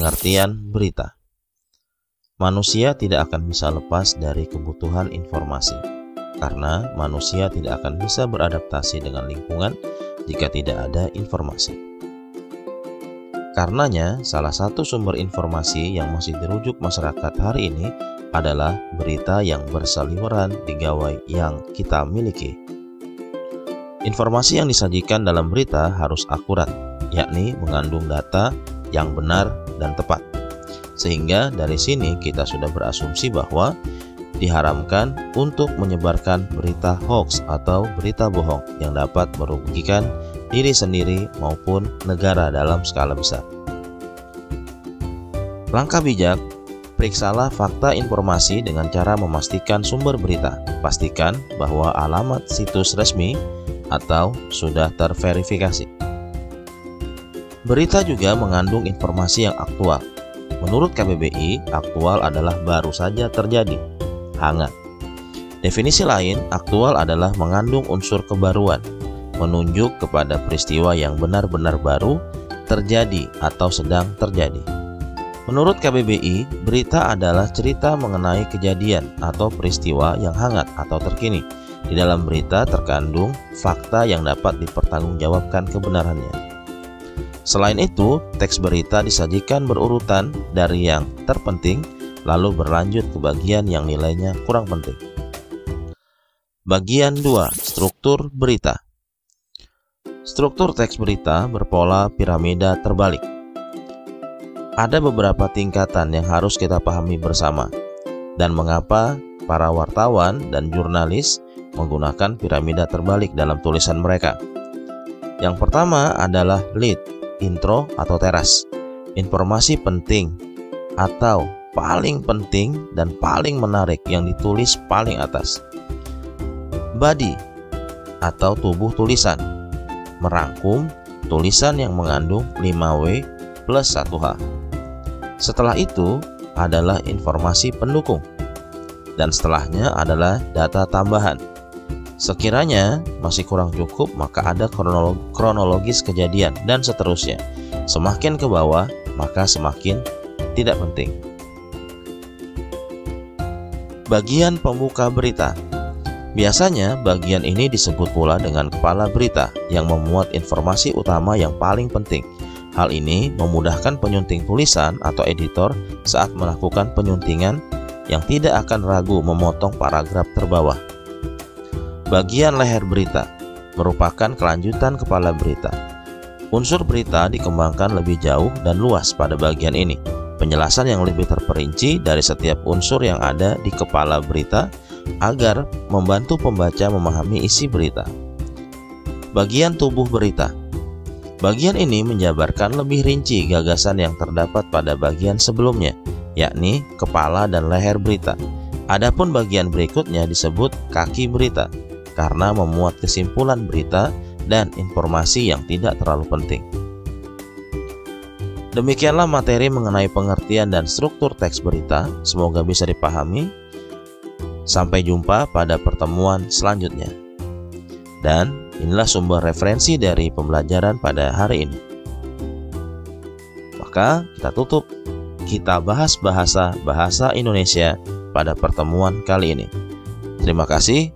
Pengertian berita. Manusia tidak akan bisa lepas dari kebutuhan informasi, karena manusia tidak akan bisa beradaptasi dengan lingkungan jika tidak ada informasi. Karenanya, salah satu sumber informasi yang masih dirujuk masyarakat hari ini adalah berita yang berseliweran di gawai yang kita miliki. Informasi yang disajikan dalam berita harus akurat, yakni mengandung data yang benar dan tepat. Sehingga dari sini kita sudah berasumsi bahwa diharamkan untuk menyebarkan berita hoax atau berita bohong yang dapat merugikan diri sendiri maupun negara dalam skala besar. Langkah bijak, periksalah fakta informasi dengan cara memastikan sumber berita. Pastikan bahwa alamat situs resmi atau sudah terverifikasi. Berita juga mengandung informasi yang aktual. Menurut KBBI, aktual adalah baru saja terjadi, hangat. Definisi lain, aktual adalah mengandung unsur kebaruan, menunjuk kepada peristiwa yang benar-benar baru terjadi atau sedang terjadi. Menurut KBBI, berita adalah cerita mengenai kejadian atau peristiwa yang hangat atau terkini. Di dalam berita terkandung fakta yang dapat dipertanggungjawabkan kebenarannya. Selain itu, teks berita disajikan berurutan dari yang terpenting, lalu berlanjut ke bagian yang nilainya kurang penting. Bagian 2. Struktur berita. Struktur teks berita berpola piramida terbalik. Ada beberapa tingkatan yang harus kita pahami bersama, dan mengapa para wartawan dan jurnalis menggunakan piramida terbalik dalam tulisan mereka. Yang pertama adalah lead, intro atau teras, informasi penting atau paling penting dan paling menarik yang ditulis paling atas. Body atau tubuh tulisan, merangkum tulisan yang mengandung 5W plus 1H. Setelah itu adalah informasi pendukung, dan setelahnya adalah data tambahan. Sekiranya masih kurang cukup, maka ada kronologis kejadian dan seterusnya. Semakin ke bawah, maka semakin tidak penting. Bagian pembuka berita. Biasanya bagian ini disebut pula dengan kepala berita yang memuat informasi utama yang paling penting. Hal ini memudahkan penyunting tulisan atau editor saat melakukan penyuntingan yang tidak akan ragu memotong paragraf terbawah. Bagian leher berita merupakan kelanjutan kepala berita. Unsur berita dikembangkan lebih jauh dan luas pada bagian ini. Penjelasan yang lebih terperinci dari setiap unsur yang ada di kepala berita agar membantu pembaca memahami isi berita. Bagian tubuh berita. Bagian ini menjabarkan lebih rinci gagasan yang terdapat pada bagian sebelumnya, yakni kepala dan leher berita. Adapun bagian berikutnya disebut kaki berita, karena memuat kesimpulan berita dan informasi yang tidak terlalu penting. Demikianlah materi mengenai pengertian dan struktur teks berita. Semoga bisa dipahami. Sampai jumpa pada pertemuan selanjutnya. Dan inilah sumber referensi dari pembelajaran pada hari ini. Maka kita tutup. Kita bahas bahasa Indonesia pada pertemuan kali ini. Terima kasih.